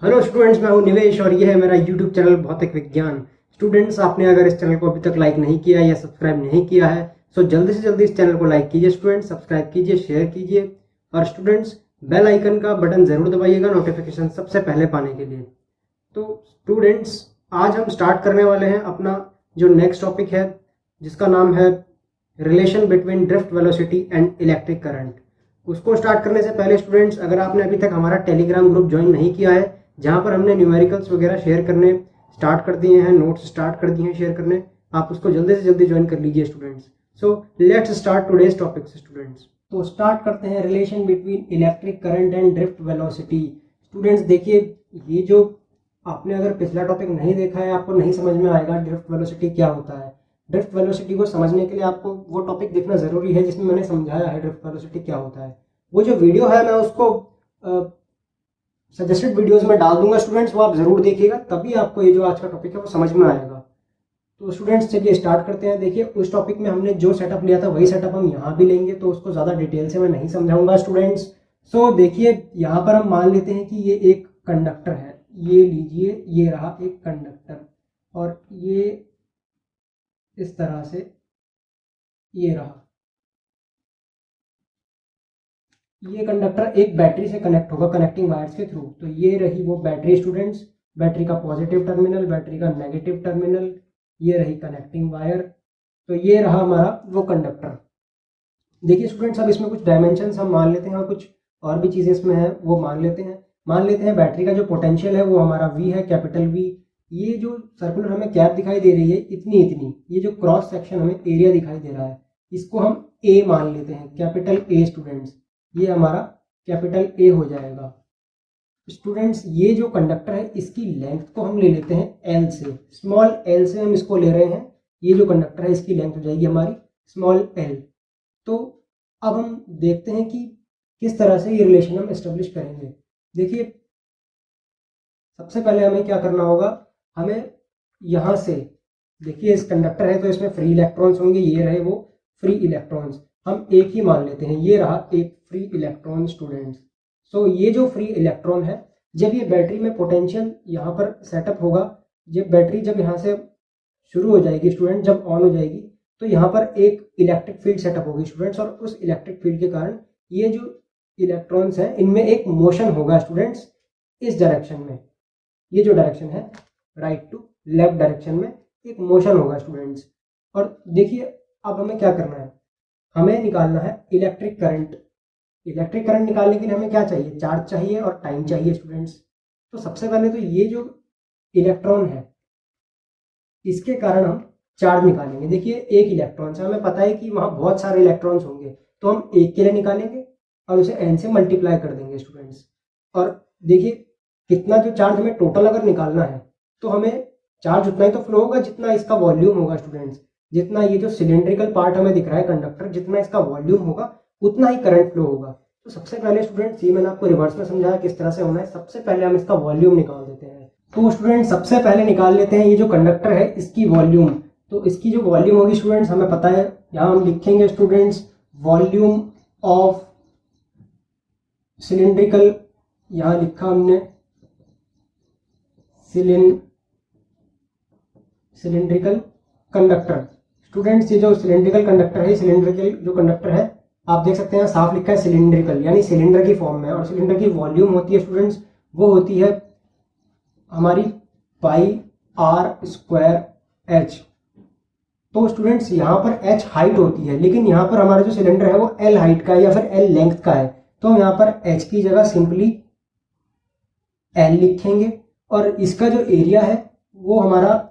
Hello students, मैं हूं निवेश और यह है मेरा यूट्यूब चैनल भौतिक विज्ञान। स्टूडेंट्स, आपने अगर इस चैनल को अभी तक लाइक नहीं किया या सब्सक्राइब नहीं किया है तो जल्दी से जल्दी इस चैनल को लाइक कीजिए स्टूडेंट्स, सब्सक्राइब कीजिए, शेयर कीजिए और स्टूडेंट्स बेल आइकन का बटन जरूर दबाइएगा नोटिफिकेशन सबसे पहले पाने के लिए। तो स्टूडेंट्स, आज हम स्टार्ट करने वाले हैं अपना जो नेक्स्ट टॉपिक है जिसका नाम है relation between drift velocity and electric current. उसको स्टार्ट करने से पहले स्टूडेंट्स, अगर आपने अभी तक हमारा टेलीग्राम ग्रुप ज्वाइन नहीं किया है जहां पर हमने न्यूमेरिकल्स वगैरह शेयर करने स्टार्ट कर दिए हैं, नोट्स स्टार्ट कर दिए हैं शेयर करने, आप उसको जल्दी से जल्दी ज्वाइन कर लीजिए students. So let's start today's topic students. तो स्टार्ट करते हैं relation between electric current and drift velocity. Students देखिए, ये जो आपने अगर पिछला टॉपिक नहीं देखा है आपको नहीं समझ में आएगा ड्रिफ्ट वेलोसिटी क्या होता है। ड्रिफ्ट वेलोसिटी को समझने के लिए आपको वो टॉपिक देखना जरूरी है जिसमें मैंने समझाया है ड्रिफ्ट वेलोसिटी क्या होता है। वो जो वीडियो है मैं उसको सजेस्टेड वीडियोस में डाल दूंगा स्टूडेंट्स, वो आप जरूर देखिएगा, तभी आपको ये जो आज का टॉपिक है वो समझ में आएगा। तो स्टूडेंट्स चलिए स्टार्ट करते हैं। देखिए, उस टॉपिक में हमने जो सेटअप लिया था वही सेटअप हम यहाँ भी लेंगे, तो उसको ज़्यादा डिटेल से मैं नहीं समझाऊंगा स्टूडेंट्स। सो देखिए, यहाँ पर हम मान लेते हैं कि ये एक कंडक्टर है, ये लीजिए, ये रहा एक कंडक्टर और ये इस तरह से ये रहा। ये कंडक्टर एक बैटरी से कनेक्ट होगा कनेक्टिंग वायर्स के थ्रू। तो ये रही वो बैटरी स्टूडेंट्स, बैटरी का पॉजिटिव टर्मिनल, बैटरी का नेगेटिव टर्मिनल, ये रही कनेक्टिंग वायर। तो ये रहा हमारा वो कंडक्टर। देखिए स्टूडेंट्स, अब इसमें कुछ डायमेंशंस हम मान लेते हैं और कुछ और भी चीज़ें इसमें हैं वो मान लेते हैं। बैटरी का जो पोटेंशियल है वो हमारा V है, कैपिटल V। ये जो सर्कुलर हमें कैप दिखाई दे रही है इतनी इतनी, ये जो क्रॉस सेक्शन हमें एरिया दिखाई दे रहा है इसको हम A मान लेते हैं, कैपिटल A स्टूडेंट्स। ये हमारा कैपिटल A हो जाएगा। स्टूडेंट्स, ये जो कंडक्टर है इसकी लेंथ को हम ले लेते हैं L से, स्मॉल L से हम इसको ले रहे हैं। ये जो कंडक्टर है इसकी लेंथ हो जाएगी हमारी स्मॉल L। तो अब हम देखते हैं कि किस तरह से ये रिलेशन हम एस्टेब्लिश करेंगे। देखिए, सबसे पहले हमें क्या करना होगा, हमें यहाँ से देखिए इस कंडक्टर है तो इसमें फ्री इलेक्ट्रॉन्स होंगे, ये रहे वो फ्री इलेक्ट्रॉन्स, हम एक ही मान लेते हैं, ये रहा एक फ्री इलेक्ट्रॉन स्टूडेंट्स। सो ये जो फ्री इलेक्ट्रॉन है, जब ये बैटरी में पोटेंशियल यहाँ पर सेटअप होगा, जब बैटरी जब यहाँ से शुरू हो जाएगी स्टूडेंट, जब ऑन हो जाएगी तो यहाँ पर एक इलेक्ट्रिक फील्ड सेटअप होगी स्टूडेंट्स, और उस इलेक्ट्रिक फील्ड के कारण ये जो इलेक्ट्रॉन्स हैं इनमें एक मोशन होगा स्टूडेंट्स इस डायरेक्शन में। ये जो डायरेक्शन है राइट टू लेफ्ट डायरेक्शन में एक मोशन होगा स्टूडेंट्स। और देखिए, अब हमें क्या करना है, हमें निकालना है इलेक्ट्रिक करंट। इलेक्ट्रिक करंट निकालने के लिए हमें क्या चाहिए, चार्ज चाहिए और टाइम चाहिए स्टूडेंट्स। तो सबसे पहले तो ये जो इलेक्ट्रॉन है इसके कारण हम चार्ज निकालेंगे। देखिए, एक इलेक्ट्रॉन से हमें पता है कि वहाँ बहुत सारे इलेक्ट्रॉन्स होंगे, तो हम एक के लिए निकालेंगे और उसे n से मल्टीप्लाई कर देंगे स्टूडेंट्स। और देखिए, कितना जो चार्ज हमें टोटल अगर निकालना है तो हमें चार्ज उतना ही तो फ्लो होगा जितना इसका वॉल्यूम होगा स्टूडेंट्स। जितना ये जो सिलेंड्रिकल पार्ट हमें दिख रहा है कंडक्टर, जितना इसका वॉल्यूम होगा उतना ही करंट फ्लो होगा। तो सबसे पहले स्टूडेंट्स, ये मैंने आपको रिवर्स में समझाया किस तरह से होना है। सबसे पहले हम इसका वॉल्यूम निकाल देते हैं। तो स्टूडेंट सबसे पहले निकाल लेते हैं ये जो कंडक्टर है इसकी वॉल्यूम। तो इसकी जो वॉल्यूम होगी स्टूडेंट्स हमें पता है, यहाँ हम लिखेंगे स्टूडेंट्स वॉल्यूम ऑफ सिलिंड्रिकल, यहाँ लिखा हमने सिलिंड्रिकल कंडक्टर। स्टूडेंट्स, ये जो सिलिंड्रिकल कंडक्टर है, सिलिंड्रिकल जो कंडक्टर है आप देख सकते हैं साफ लिखा है सिलिंड्रिकल, यानी सिलेंडर की फॉर्म में। और सिलेंडर की वॉल्यूम होती है स्टूडेंट्स, वो होती है हमारी पाई आर स्क्वायर एच। तो स्टूडेंट्स यहाँ पर h हाइट होती है, लेकिन यहाँ पर हमारा जो सिलेंडर है वो l हाइट का है या फिर l लेंथ का है, तो हम यहाँ पर h की जगह सिंपली l लिखेंगे। और इसका जो एरिया है वो हमारा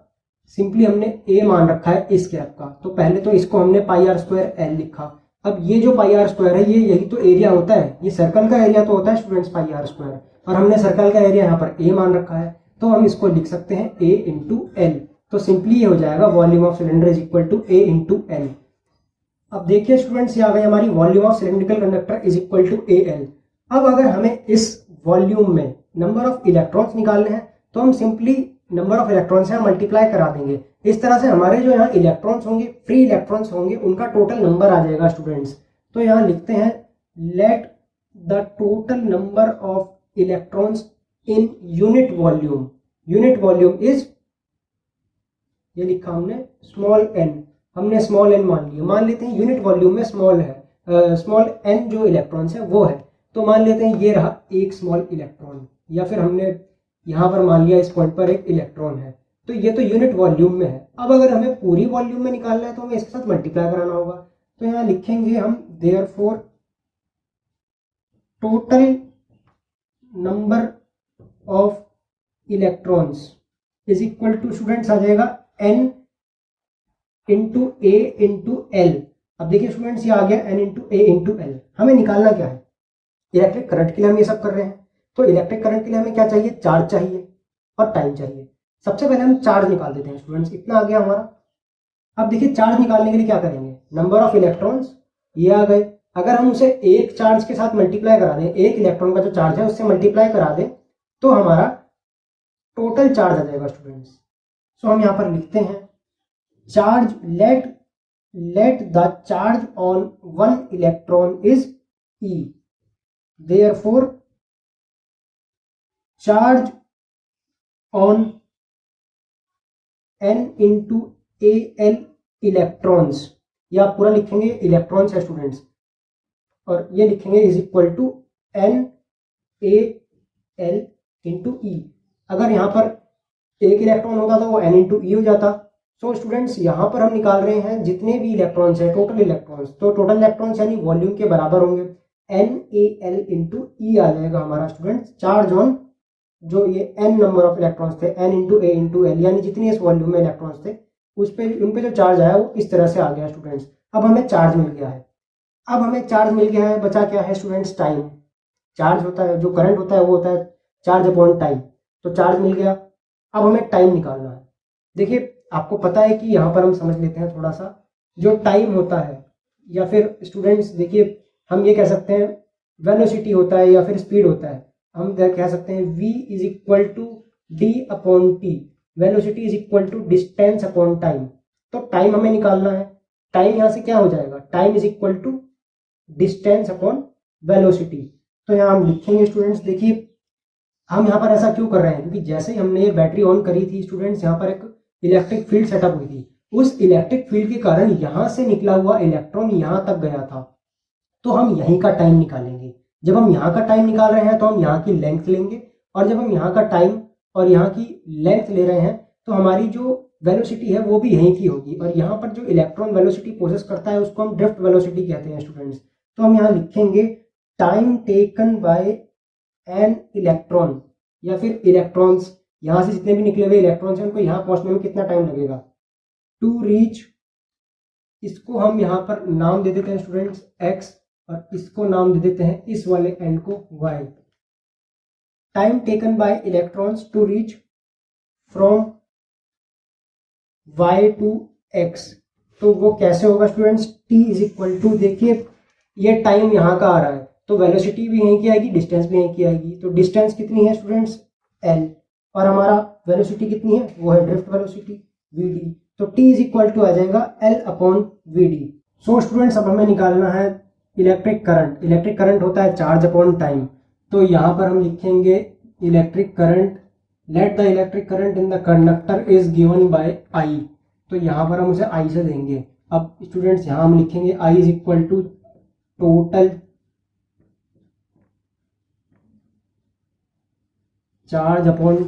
सिंपली हमने a मान रखा है इस कैप का। तो पहले तो इसको हमने पाई आर स्क्वायर l लिखा। अब ये जो पाई आर स्क्वायर है ये यही तो एरिया होता है, ये सर्कल का एरिया तो होता है स्टूडेंट्स पाई आर स्क्वायर, और हमने सर्कल का एरिया यहाँ पर a मान रखा है, तो हम इसको लिख सकते हैं a इंटू एल। तो सिंपली ये हो जाएगा volume of cylinder is equal to a into L. अब देखिए स्टूडेंट्स, ये आ गई हमारी volume of cylindrical conductor is equal to a l। अब अगर हमें इस वॉल्यूम में नंबर ऑफ इलेक्ट्रॉन्स निकालने हैं तो हम सिंपली नंबर ऑफ इलेक्ट्रॉन्स है मल्टीप्लाई करा देंगे। इस तरह से हमारे जो यहाँ इलेक्ट्रॉन्स होंगे, फ्री इलेक्ट्रॉन्स होंगे, उनका टोटल नंबर आ जाएगा स्टूडेंट्स। तो यहाँ लिखते हैं let the total number of electrons in unit volume, unit volume is, ये लिखा हमने स्मॉल एन, हमने स्मॉल एन मान लिया, मान लेते हैं यूनिट वॉल्यूम में स्मॉल है, स्मॉल एन जो इलेक्ट्रॉन्स है वो है, तो मान लेते हैं ये रहा एक स्मॉल इलेक्ट्रॉन, या फिर हमने यहाँ पर मान लिया इस पॉइंट पर एक इलेक्ट्रॉन है, तो ये तो यूनिट वॉल्यूम में है। अब अगर हमें पूरी वॉल्यूम में निकालना है तो हमें इसके साथ मल्टीप्लाई कराना होगा, तो यहाँ लिखेंगे हम therefore total number of electrons is equal to, students आ जाएगा n into A into L. अब देखिए स्टूडेंट्स ये आ गया n into A into L. हमें निकालना क्या है, इलेक्ट्रिक करंट के लिए हम ये सब कर रहे हैं, तो इलेक्ट्रिक करंट के लिए हमें क्या चाहिए, चार्ज चाहिए और टाइम चाहिए। सबसे पहले हम चार्ज निकाल देते हैं स्टूडेंट्स, इतना आ गया हमारा। अब देखिए चार्ज निकालने के लिए क्या करेंगे, नंबर ऑफ इलेक्ट्रॉन्स ये आ गए, अगर हम उसे एक चार्ज के साथ मल्टीप्लाई करा दें, एक इलेक्ट्रॉन का जो चार्ज है उससे मल्टीप्लाई करा दें, तो हमारा टोटल चार्ज आ जाएगा स्टूडेंट्स। सो हम यहाँ पर लिखते हैं charge, let the charge on one electron is E, therefore charge on n into al electrons, या आप पूरा लिखेंगे इलेक्ट्रॉन्स है स्टूडेंट्स, और ये लिखेंगे is equal to n a l into E. अगर यहाँ पर एक इलेक्ट्रॉन होता तो वो n इंटू ई हो जाता। सो स्टूडेंट्स यहाँ पर हम निकाल रहे हैं जितने भी इलेक्ट्रॉन्स हैं, टोटल इलेक्ट्रॉन्स, तो टोटल इलेक्ट्रॉन्स यानी वॉल्यूम के बराबर होंगे, NaL इंटू ई आ जाएगा हमारा स्टूडेंट्स चार्ज ऑन, जो ये n नंबर ऑफ इलेक्ट्रॉन्स थे, n into A into L, यानी जितने इस वॉल्यूम में इलेक्ट्रॉन्स थे उस पे उन पे जो चार्ज आया वो इस तरह से आ गया स्टूडेंट्स। अब हमें चार्ज मिल गया है, अब हमें चार्ज मिल गया है, बचा क्या है स्टूडेंट्स, टाइम। चार्ज होता है, जो करंट होता है वो होता है चार्ज अपॉन टाइम, तो चार्ज मिल गया। अब हमें टाइम निकालना है। देखिए आपको पता है कि यहाँ पर हम समझ लेते हैं थोड़ा सा, जो टाइम होता है, या फिर स्टूडेंट्स देखिए हम ये कह सकते हैं वेलोसिटी होता है या फिर स्पीड होता है, हम कह सकते हैं v is equal to D upon T, velocity is equal to distance upon time. तो टाइम हमें निकालना है, टाइम यहाँ से क्या हो जाएगा, time is equal to distance upon velocity. तो यहाँ हम लिखेंगे स्टूडेंट्स, देखिए हम यहाँ पर ऐसा क्यों कर रहे हैं, क्योंकि जैसे ही हमने ये बैटरी ऑन करी थी स्टूडेंट्स, यहाँ पर एक इलेक्ट्रिक फील्ड सेटअप हुई थी, उस इलेक्ट्रिक फील्ड के कारण यहाँ से निकला हुआ इलेक्ट्रॉन यहाँ तक गया था, तो हम यहीं का टाइम निकालेंगे। जब हम यहाँ का टाइम निकाल रहे हैं तो हम यहाँ की लेंथ लेंगे, और जब हम यहाँ का टाइम और यहाँ की लेंथ ले रहे हैं तो हमारी जो वेलोसिटी है वो भी यहीं की होगी, और यहाँ पर जो इलेक्ट्रॉन वेलोसिटी प्रोसेस करता है उसको हम ड्रिफ्ट वेलोसिटी कहते हैं स्टूडेंट्स। तो हम यहाँ लिखेंगे time taken bye an electron, या फिर इलेक्ट्रॉन्स, यहाँ से जितने भी निकले हुए इलेक्ट्रॉन्स हैं उनको यहाँ पहुँचने में कितना टाइम लगेगा, टू रीच, इसको हम यहाँ पर नाम दे देते हैं स्टूडेंट्स x, और इसको नाम दे देते हैं इस वाले एंड को y। Time taken by electrons to reach from y to x, तो वो कैसे होगा students, t is equal to, देखिए ये टाइम यहाँ का आ रहा है तो वेलोसिटी भी यहीं की आएगी, डिस्टेंस भी यहीं की आएगी, तो डिस्टेंस कितनी है स्टूडेंट्स l, और हमारा वेलोसिटी कितनी है, वो है ड्रिफ्ट वेलोसिटी vd, तो t इज इक्वल टू आ जाएगा l upon vd। So students अब हमें निकालना है इलेक्ट्रिक करंट। इलेक्ट्रिक करंट होता है चार्ज अपॉन टाइम, तो यहाँ पर हम लिखेंगे electric current, let the electric current in the conductor is given by I, तो यहाँ पर हम उसे I से देंगे। अब स्टूडेंट्स यहाँ हम लिखेंगे I is equal to total charge upon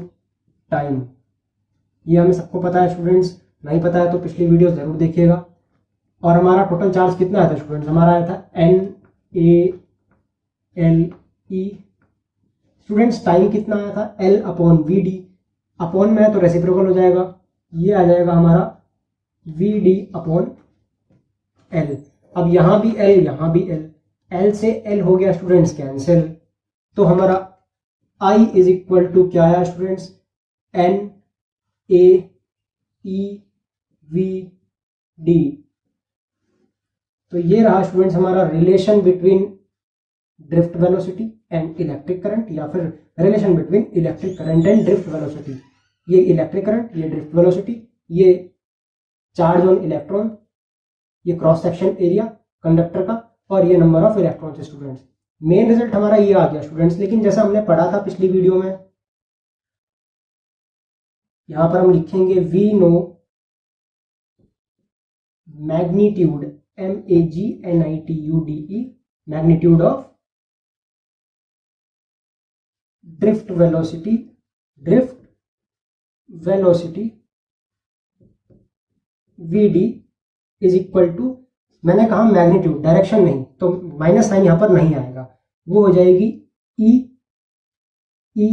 time, ये हमें सबको पता है स्टूडेंट्स, नहीं पता है तो पिछली वीडियो जरूर देखिएगा। और हमारा टोटल चार्ज कितना आया था स्टूडेंट्स, हमारा आया था NaLe। स्टूडेंट्स टाइम कितना आया था, L अपॉन Vd, अपॉन में है तो रेसिप्रोकल हो जाएगा, ये आ जाएगा हमारा Vd अपॉन L। अब यहाँ भी L, यहाँ भी L, L से L हो गया स्टूडेंट्स कैंसिल, तो हमारा I इज इक्वल टू क्या आया स्टूडेंट्स, NaEVd। तो ये रहा स्टूडेंट्स हमारा relation between drift velocity and electric current, या फिर relation between electric current and drift velocity. ये इलेक्ट्रिक करंट, ये ड्रिफ्ट वेलोसिटी, ये चार्ज ऑन इलेक्ट्रॉन, ये क्रॉस सेक्शन एरिया कंडक्टर का, और ये number of electrons students. Main result हमारा ये आ गया स्टूडेंट्स। लेकिन जैसा हमने पढ़ा था पिछली वीडियो में यहां पर हम लिखेंगे we know magnitude MAGNITUDE magnitude of drift velocity VD is equal to, मैंने कहा मैग्नीट्यूड, डायरेक्शन नहीं, तो माइनस साइन यहां पर नहीं आएगा, वो हो जाएगी E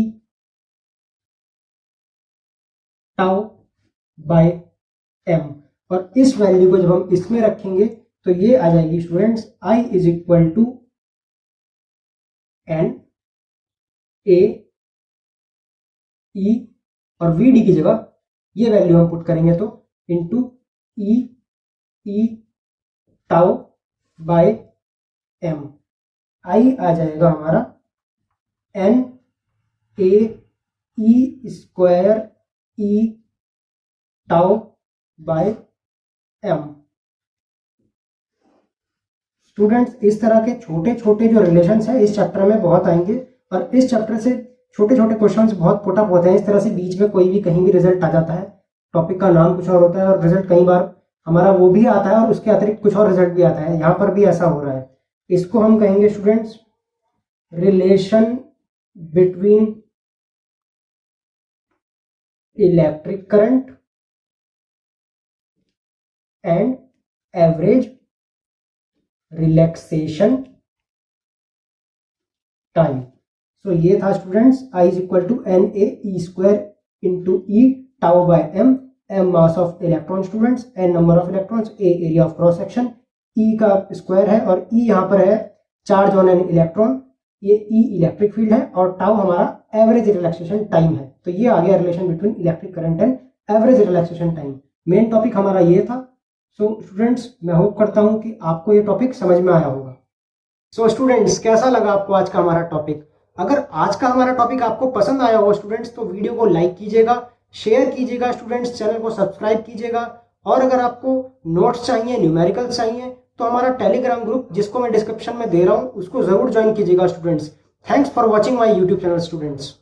टाउ बाय m। और इस वैल्यू को जब हम इसमें रखेंगे तो ये आ जाएगी students I is equal to N A E और VD की जगह ये वैल्यू हम पुट करेंगे तो into E tau by m। I आ जाएगा हमारा N A E square E tau by m। Students, इस तरह के छोटे छोटे जो रिलेशंस हैं इस चैप्टर में बहुत आएंगे और इस चैप्टर से छोटे छोटे क्वेश्चंस बहुत पुट अप होते हैं। इस तरह से बीच में कोई भी कहीं भी रिजल्ट आ जाता है, टॉपिक का नाम कुछ और होता है और रिजल्ट कई बार हमारा वो भी आता है और उसके अतिरिक्त कुछ और रिजल्ट भी आता है। यहाँ पर भी ऐसा हो रहा है। इसको हम कहेंगे students relation between electric current and average relaxation time. So ये था students I is equal to NAE square into E tau by m, m mass of electron students, n number of electrons, A area of cross section, E का square है और E यहाँ पर है charge on an electron, ये E electric field है और tau हमारा एवरेज रिलैक्सेशन टाइम है। तो ये आ गया relation between electric current and average relaxation time. Main topic हमारा ये था। सो स्टूडेंट्स, मैं होप करता हूँ कि आपको ये टॉपिक समझ में आया होगा। सो स्टूडेंट्स, कैसा लगा आपको आज का हमारा टॉपिक? अगर आज का हमारा टॉपिक आपको पसंद आया हो स्टूडेंट्स तो वीडियो को लाइक कीजिएगा, शेयर कीजिएगा स्टूडेंट्स, चैनल को सब्सक्राइब कीजिएगा और अगर आपको नोट्स चाहिए, न्यूमेरिकल्स चाहिए तो हमारा टेलीग्राम ग्रुप जिसको मैं डिस्क्रिप्शन में दे रहा हूँ उसको जरूर ज्वाइन कीजिएगा students. Thanks for watching my YouTube channel students.